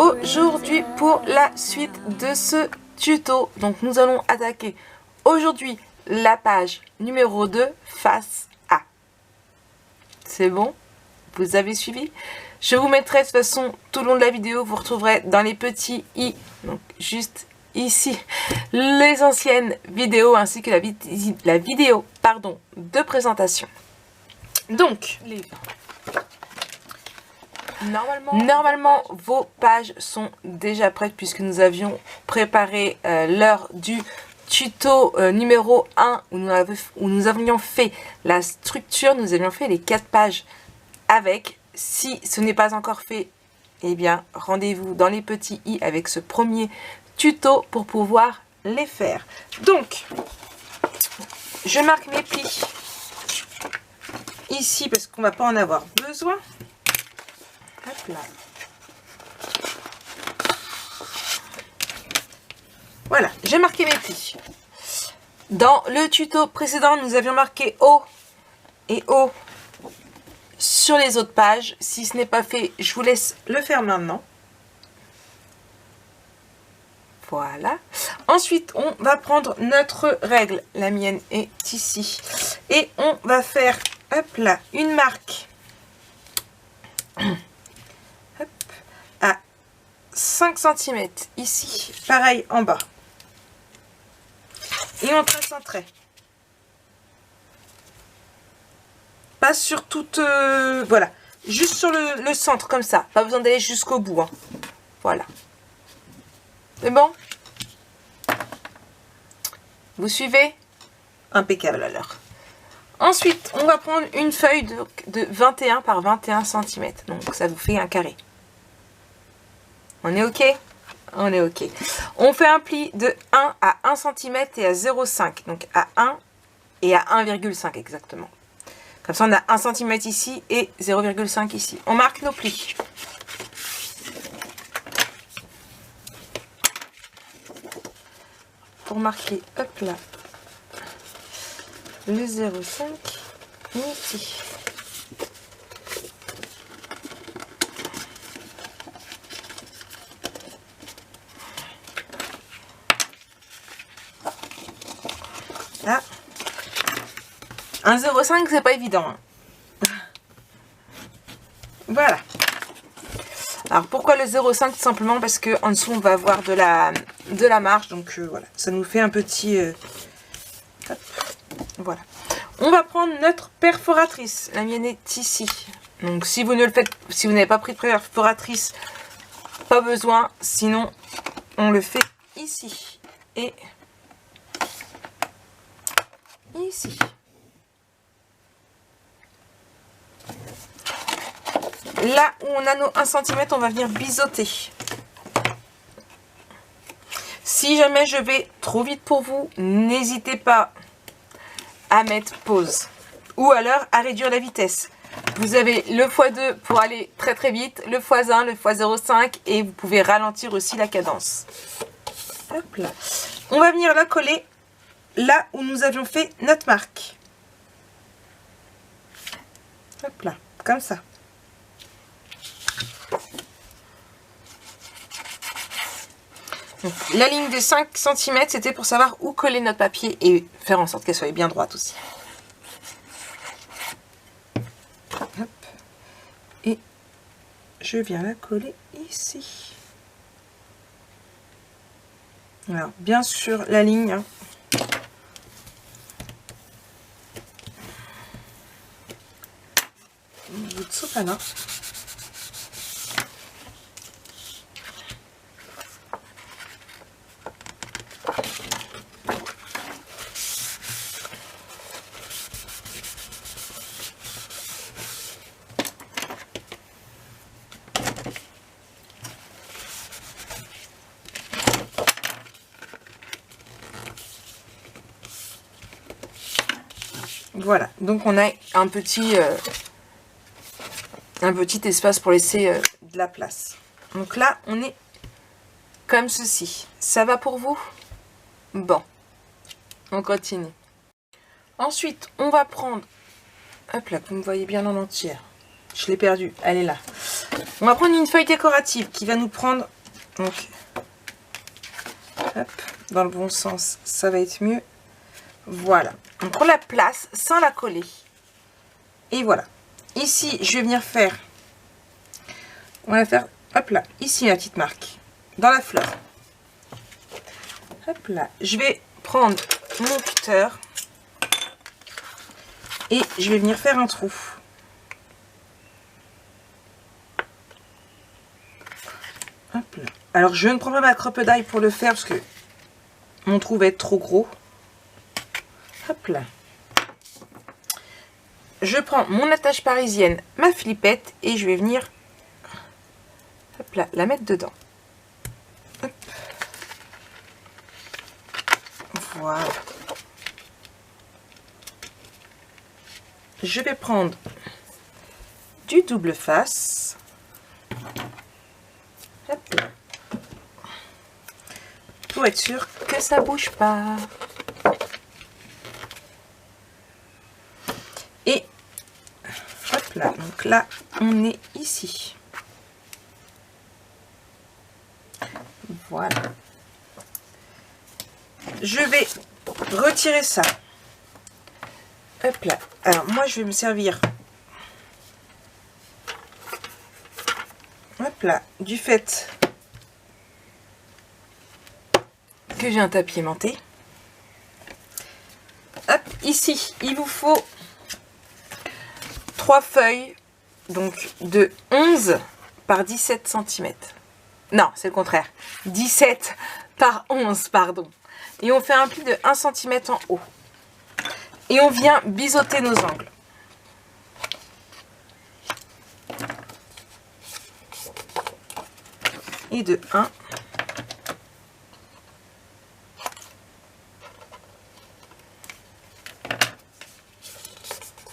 aujourd'hui pour la suite de ce tuto. Donc nous allons attaquer aujourd'hui la page numéro 2 face A. C'est bon? Vous avez suivi? Je vous mettrai de toute façon tout le long de la vidéo, vous retrouverez dans les petits i, donc juste ici, les anciennes vidéos ainsi que la vidéo de présentation. Donc, normalement, vos pages sont déjà prêtes puisque nous avions préparé l'heure du tuto numéro 1 où nous avions fait la structure, nous avions fait les 4 pages avec. Si ce n'est pas encore fait, eh bien, rendez-vous dans les petits i avec ce premier tuto pour pouvoir les faire. Donc, je marque mes plis ici parce qu'on ne va pas en avoir besoin. Hop là. Voilà, j'ai marqué mes plis. Dans le tuto précédent, nous avions marqué O et O sur les autres pages. Si ce n'est pas fait, je vous laisse le faire maintenant. Voilà. Ensuite, on va prendre notre règle. La mienne est ici. Et on va faire, hop là, une marque hop, à 5 cm ici. Pareil en bas. Et on trace un trait. Pas sur toute... voilà. Juste sur le centre, comme ça. Pas besoin d'aller jusqu'au bout. Hein. Voilà. C'est bon? Vous suivez? Impeccable alors. Ensuite, on va prendre une feuille de 21 par 21 cm. Donc, ça vous fait un carré. On est OK? On est OK. On fait un pli de 1 à 1 cm et à 0,5. Donc, à 1 et à 1,5 exactement. Comme ça, on a 1 cm ici et 0,5 ici. On marque nos plis. Pour marquer, hop là, le 0,5 ici. Là. Un 0,5 c'est pas évident. Hein. Voilà. Alors pourquoi le 0,5? Tout simplement parce que en dessous on va avoir de la marge. Donc voilà, ça nous fait un petit... hop, voilà. On va prendre notre perforatrice. La mienne est ici. Donc si vous n'avez pas pris de perforatrice, pas besoin. Sinon on le fait ici. Et ici. Là où on a nos 1 cm, on va venir biseauter. Si jamais je vais trop vite pour vous, n'hésitez pas à mettre pause. Ou alors à réduire la vitesse. Vous avez le x2 pour aller très très vite, le x1, le x0,5 et vous pouvez ralentir aussi la cadence. Hop là. On va venir la coller là où nous avions fait notre marque. Hop là, comme ça. Donc, la ligne de 5 cm, c'était pour savoir où coller notre papier et faire en sorte qu'elle soit bien droite aussi. Hop. Et je viens la coller ici. Alors, bien sûr, la ligne. Hein. Bout de sopalin. Voilà, donc on a un petit espace pour laisser de la place. Donc là, on est comme ceci. Ça va pour vous? Bon, on continue. Ensuite, on va prendre... Hop là, vous me voyez bien en entière. Je l'ai perdue, elle est là. On va prendre une feuille décorative qui va nous prendre, donc, hop, dans le bon sens, ça va être mieux. Voilà, on prend la place sans la coller. Et voilà. Ici, je vais venir faire, on va faire, hop là, ici la petite marque, dans la fleur. Hop là, je vais prendre mon cutter et je vais venir faire un trou. Hop là. Alors, je ne prends pas ma crocodile pour le faire parce que mon trou va être trop gros. Hop là. Je prends mon attache parisienne, ma flippette, et je vais venir, hop là, la mettre dedans. Hop. Voilà. Je vais prendre du double face. Hop là. Pour être sûr que ça bouge pas. Et hop là, donc là on est ici. Voilà. Je vais retirer ça. Hop là. Alors moi je vais me servir, hop là, du fait que j'ai un tapis aimanté. Hop, ici il vous faut 3 feuilles, donc de 11 par 17 cm. Non, c'est le contraire. 17 par 11, pardon. Et on fait un pli de 1 cm en haut. Et on vient biseauter nos angles. Et de 1.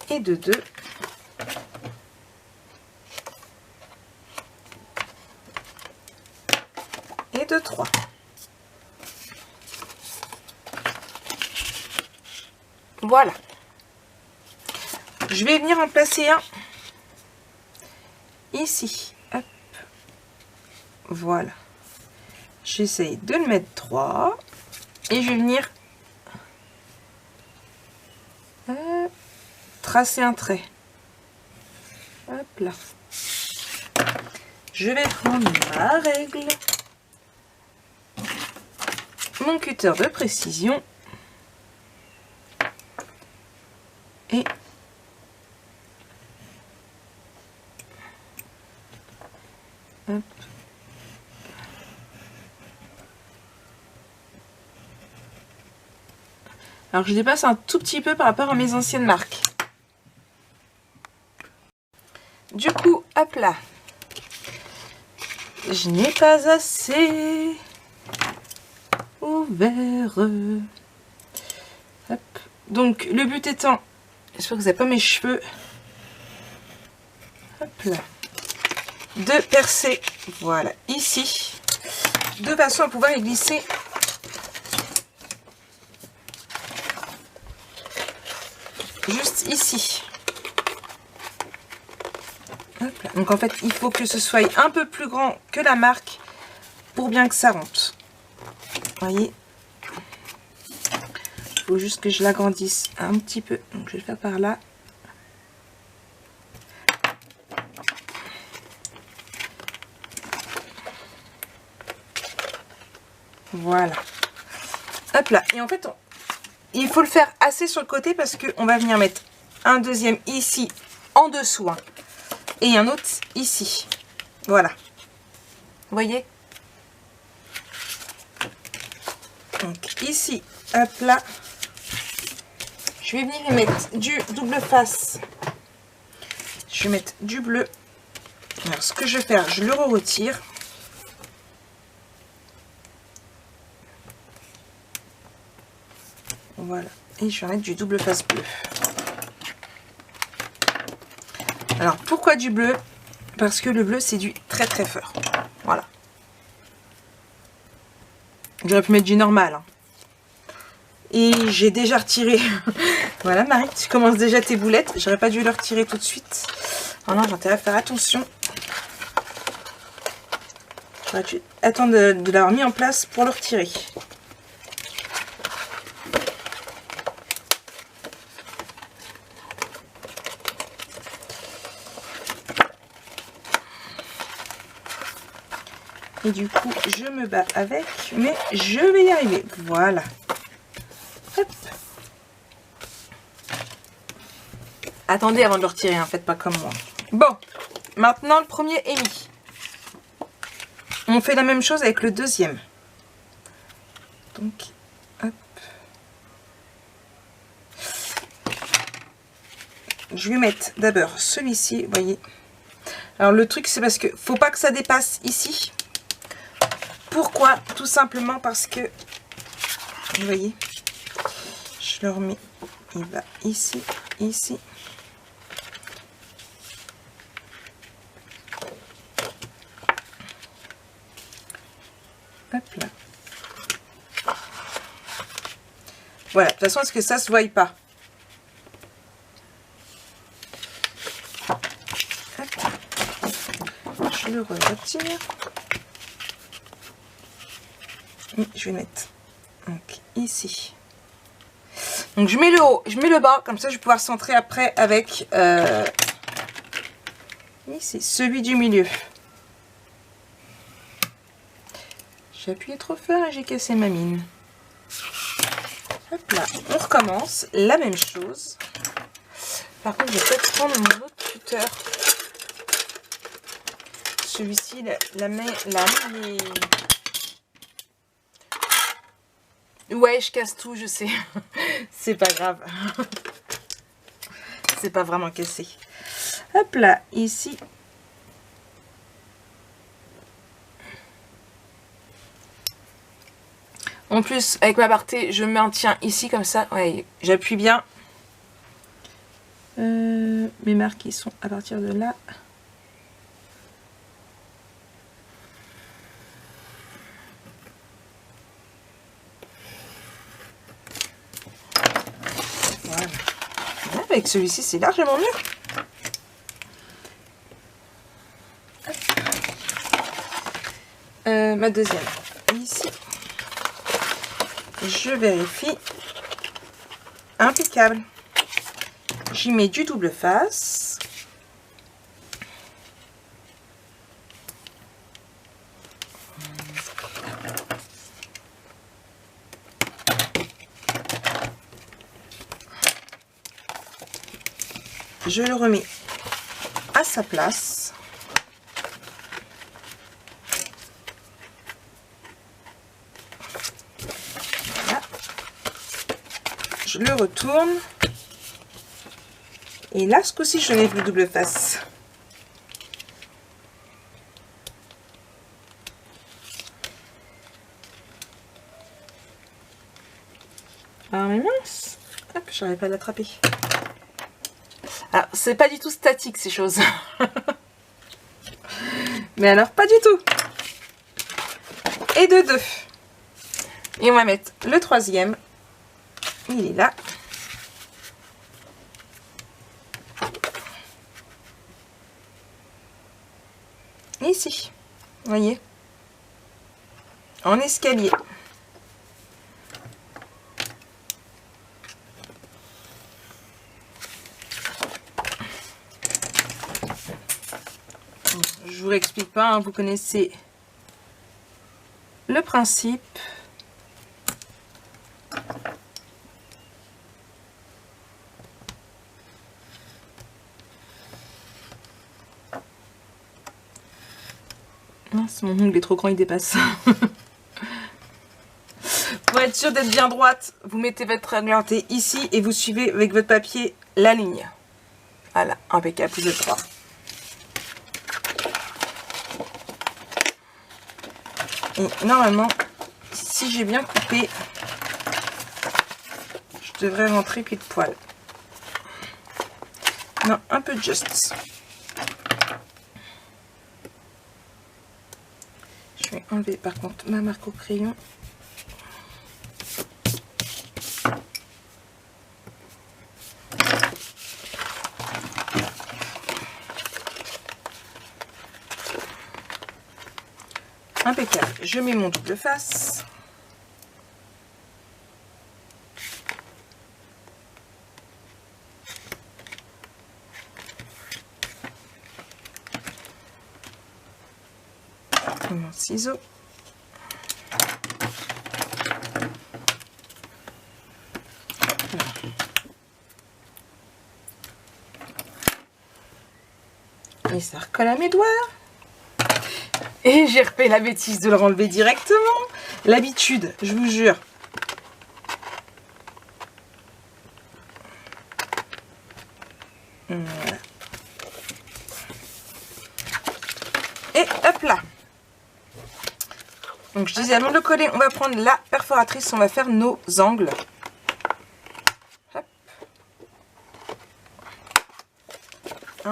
Et de 2. Et de 3. Voilà. Je vais venir en placer un ici. Hop. Voilà. J'essaye de le mettre 3. Et je vais venir tracer un trait. Hop là. Je vais prendre ma règle. Mon cutter de précision. Et hop. Alors je dépasse un tout petit peu par rapport à mes anciennes marques. Du coup, hop là. Je n'ai pas assez ouvert. Hop. Donc le but étant, j'espère que vous n'avez pas mes cheveux. Hop là. De percer, voilà, ici, de façon à pouvoir y glisser juste ici. Hop là. Donc en fait, il faut que ce soit un peu plus grand que la marque pour bien que ça rentre. Vous voyez, il faut juste que je l'agrandisse un petit peu. Donc je vais le faire par là. Voilà. Hop là. Et en fait, il faut le faire assez sur le côté parce qu'on va venir mettre un deuxième ici en dessous. Hein, et un autre ici. Voilà. Vous voyez? Donc ici, hop là. Je vais venir y mettre du double face. Je vais mettre du bleu. Alors ce que je vais faire, je le retire. Voilà. Et je vais mettre du double face bleu. Alors pourquoi du bleu? Parce que le bleu c'est du très très fort. Voilà. J'aurais pu mettre du normal. Hein. Et j'ai déjà retiré. Voilà Marie, tu commences déjà tes boulettes. J'aurais pas dû le retirer tout de suite. Oh non, j'ai intérêt à faire attention. Faudra attendre de l'avoir mis en place pour le retirer. Et du coup, je me bats avec, mais je vais y arriver. Voilà. Hop. Attendez avant de le retirer, hein, faites pas comme moi. Bon, maintenant le premier est mis. On fait la même chose avec le deuxième. Donc, hop. Je vais mettre d'abord celui-ci, vous voyez. Alors le truc, c'est parce que faut pas que ça dépasse ici. Pourquoi? Tout simplement parce que, vous voyez, je le remets, il va ici, ici. Hop là. Voilà, de toute façon, est-ce que ça se voit pas? Hop. Je le retire. Et je vais mettre donc ici. Donc je mets le haut, je mets le bas, comme ça je vais pouvoir centrer après avec ici, celui du milieu. J'ai appuyé trop fort et j'ai cassé ma mine. Hop là, on recommence la même chose. Par contre, je vais peut-être prendre mon autre tuteur. Celui-ci, la main est... Ouais, je casse tout, je sais. C'est pas grave. C'est pas vraiment cassé. Hop là, ici. En plus, avec ma partie, je maintiens ici comme ça. Ouais, j'appuie bien. Mes marques, ils sont à partir de là. Voilà. Avec celui-ci, c'est largement mieux. Ma deuxième. Ici. Je vérifie. Impeccable. J'y mets du double face. Je le remets à sa place. Voilà. Je le retourne. Et là, ce coup-ci, je lève le double face. Ah mais mince. Hop, je n'arrive pas à l'attraper. Alors, c'est pas du tout statique ces choses. Mais alors, pas du tout. Et de deux. Et on va mettre le troisième. Il est là. Ici. Vous voyez? En escalier. Je vous l'explique pas, hein, vous connaissez le principe. Mince, mon ongle est trop grand, il dépasse. Pour être sûr d'être bien droite, vous mettez votre orienté ici et vous suivez avec votre papier la ligne. Voilà, impeccable, vous êtes droit. Et normalement, si j'ai bien coupé, je devrais rentrer pile poil. Non, un peu juste. Je vais enlever par contre ma marque au crayon. Impeccable. Je mets mon double face. Mon ciseau. Et ça recolle à mes doigts. Et j'ai refait la bêtise de le renlever directement. L'habitude, je vous jure. Voilà. Et hop là. Donc je disais, avant de le coller, on va prendre la perforatrice, on va faire nos angles. Hop. 1,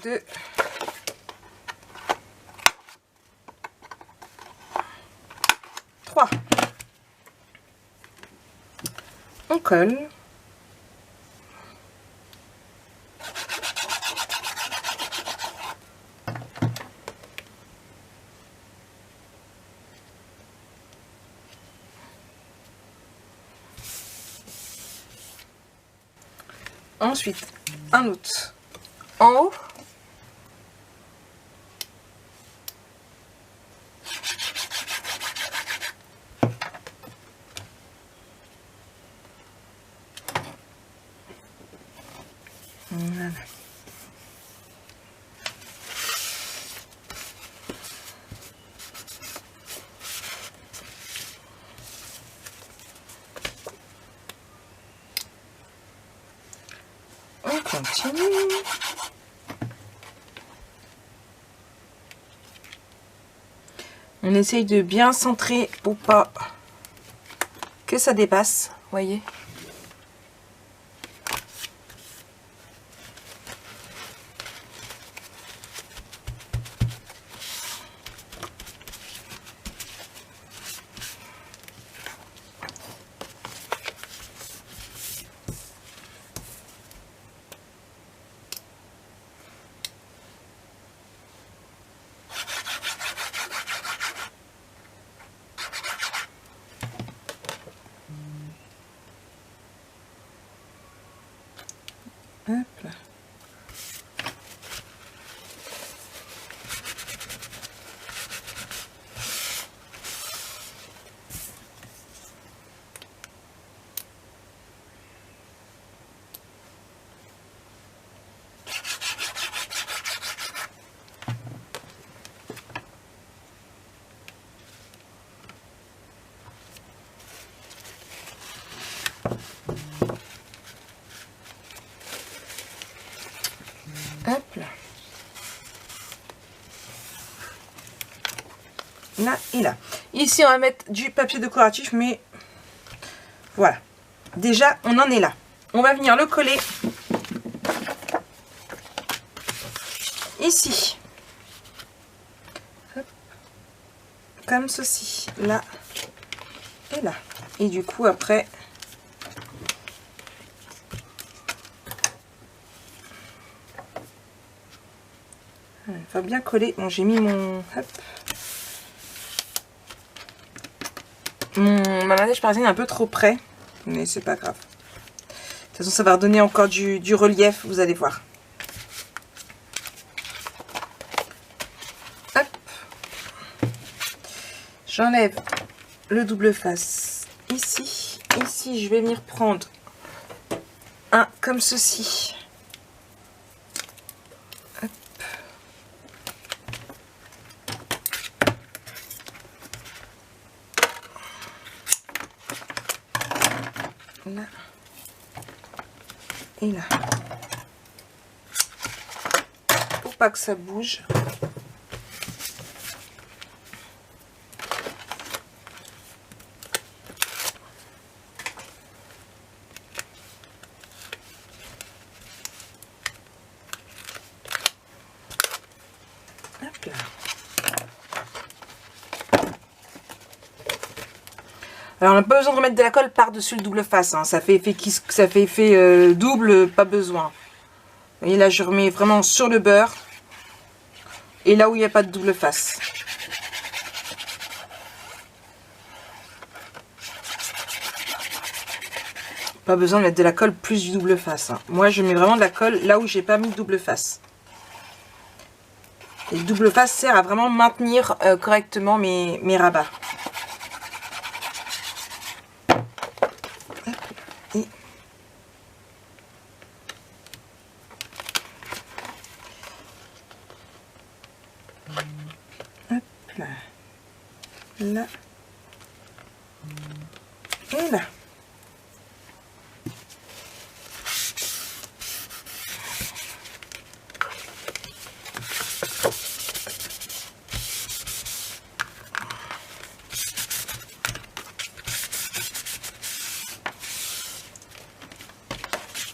2, 3. On colle. Ensuite, un autre en haut. Voilà. On continue. On essaye de bien centrer pour pas que ça dépasse, voyez. Hop là. Hop là. Là et là. Ici, on va mettre du papier décoratif, mais voilà. Déjà, on en est là. On va venir le coller ici. Hop. Comme ceci. Là et là. Et du coup, après... il va bien coller. Bon, j'ai mis mon... Hop. Ma manège parisienne est un peu trop près. Mais c'est pas grave. De toute façon, ça va redonner encore du relief. Vous allez voir. Hop. J'enlève le double face ici. Ici, je vais venir prendre un comme ceci. Là et là, pour pas que ça bouge. Hop là. Alors on n'a pas besoin de remettre de la colle par-dessus le double face, hein. Ça fait effet double, pas besoin. Vous voyez là, je remets vraiment sur le beurre. et là où il n'y a pas de double face. Pas besoin de mettre de la colle plus du double face. Hein. Moi, je mets vraiment de la colle là où j'ai pas mis de double face. Et le double face sert à vraiment maintenir correctement mes rabats. Et hop là. Là. Et là.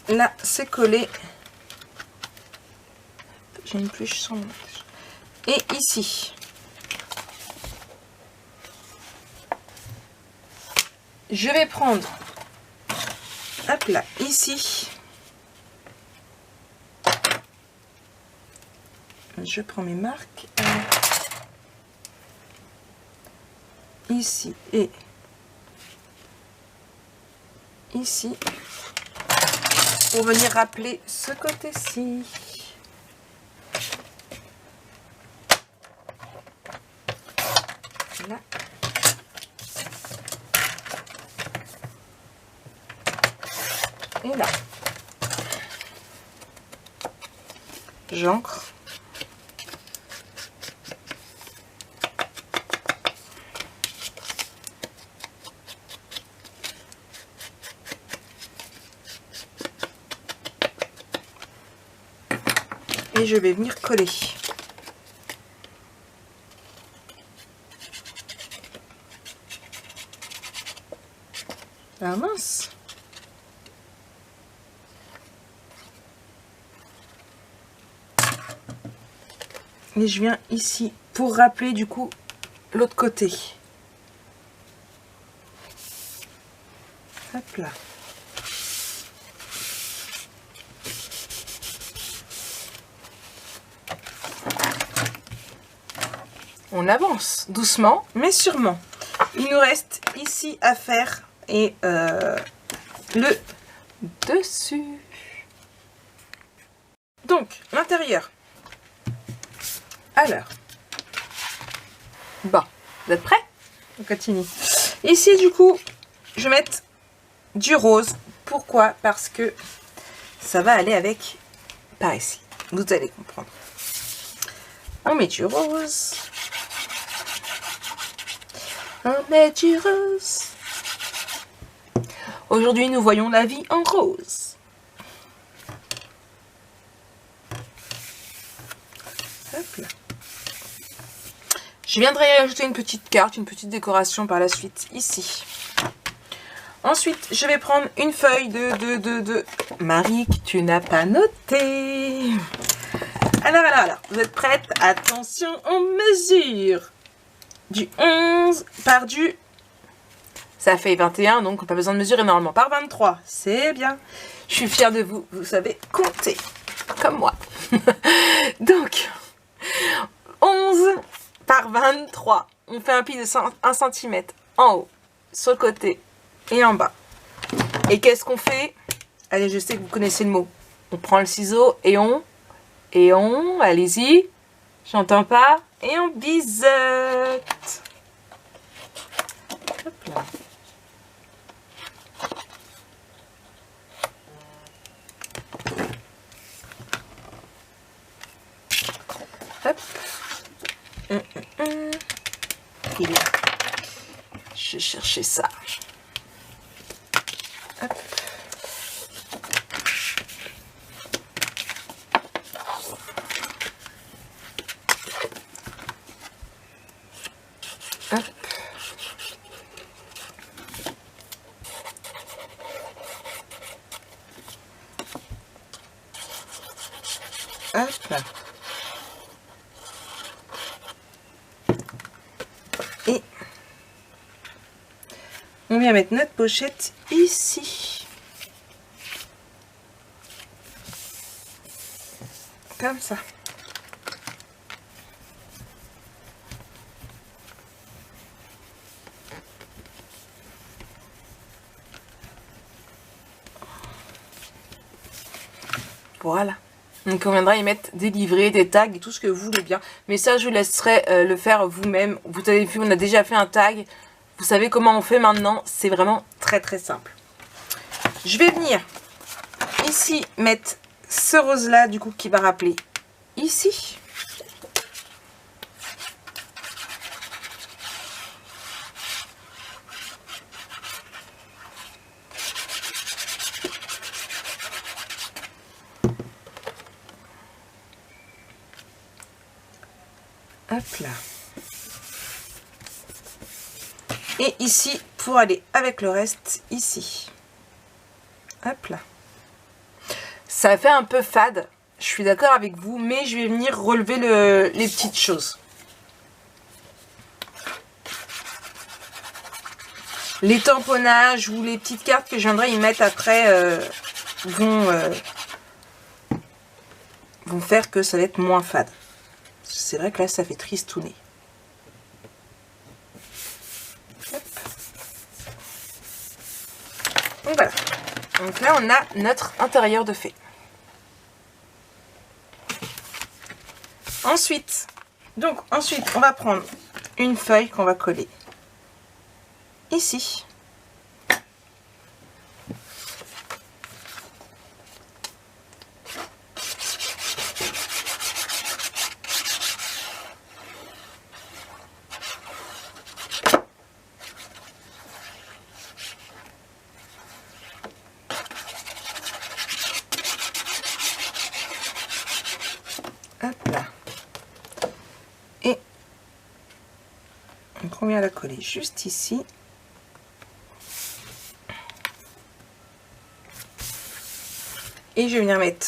Là, c'est collé. J'ai une pluche sur mon... Et ici. Je vais prendre, hop là, ici. Je prends mes marques. Ici et ici. Pour venir rappeler ce côté-ci. Là. Et là. J'ancre. Et je vais venir coller. Ah mince. Et je viens ici pour rappeler du coup l'autre côté. Hop là. On avance doucement mais sûrement. Il nous reste ici à faire et le dessus. Donc l'intérieur. Alors. Bon, vous êtes prêts? On continue. Ici du coup, je vais mettre du rose. Pourquoi? Parce que ça va aller avec par ici. Vous allez comprendre. On met du rose. On met du rose. Aujourd'hui, nous voyons la vie en rose. Hop là. Je viendrai ajouter une petite carte, une petite décoration par la suite, ici. Ensuite, je vais prendre une feuille de Marie, que tu n'as pas noté. Alors, vous êtes prêtes? Attention, on mesure. Du 11 par du... Ça fait 21, donc pas besoin de mesurer normalement. Par 23, c'est bien. Je suis fière de vous, vous savez compter, comme moi. Donc, 11 par 23. On fait un pli de 1 cm en haut, sur le côté et en bas. Et qu'est-ce qu'on fait? Allez, je sais que vous connaissez le mot. On prend le ciseau et on, allez-y, j'entends pas, et on biseute. Hop là. Hop. Il est là. Je vais chercher ça. Hop. Hop. Hop. Et on vient mettre notre pochette ici. Comme ça. Voilà. Donc on viendra y mettre des livrets, des tags et tout ce que vous voulez bien. Mais ça, je vous laisserai le faire vous-même. Vous avez vu, on a déjà fait un tag. Vous savez comment on fait maintenant. C'est vraiment très très simple. Je vais venir ici mettre ce rose-là, du coup, qui va rappeler ici. Hop là. Et ici, pour aller avec le reste, ici. Hop là. Ça fait un peu fade, je suis d'accord avec vous, mais je vais venir relever les petites choses. Les tamponnages ou les petites cartes que je viendrai y mettre après vont faire que ça va être moins fade. C'est vrai que là, ça fait tristouner. Donc voilà. Donc là, on a notre intérieur de fée. Ensuite, on va prendre une feuille qu'on va coller ici. Hop là. Et on vient la coller juste ici. Et je vais venir mettre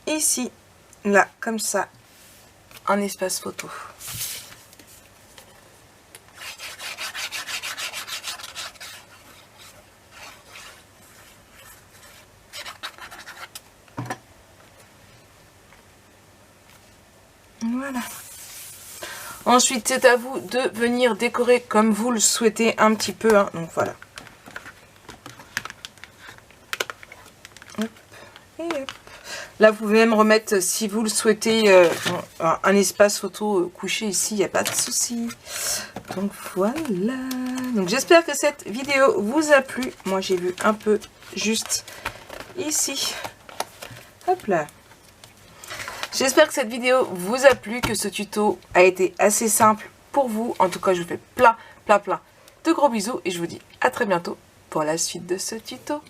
ici, là, comme ça, un espace photo. Voilà. Ensuite, c'est à vous de venir décorer comme vous le souhaitez un petit peu. Hein. Donc voilà. Hop, et hop. Là, vous pouvez même remettre, si vous le souhaitez, un espace photo couché ici, il n'y a pas de souci. Donc voilà. Donc j'espère que cette vidéo vous a plu. Moi, j'ai vu un peu juste ici. Hop là. J'espère que cette vidéo vous a plu, que ce tuto a été assez simple pour vous. En tout cas, je vous fais plein de gros bisous et je vous dis à très bientôt pour la suite de ce tuto.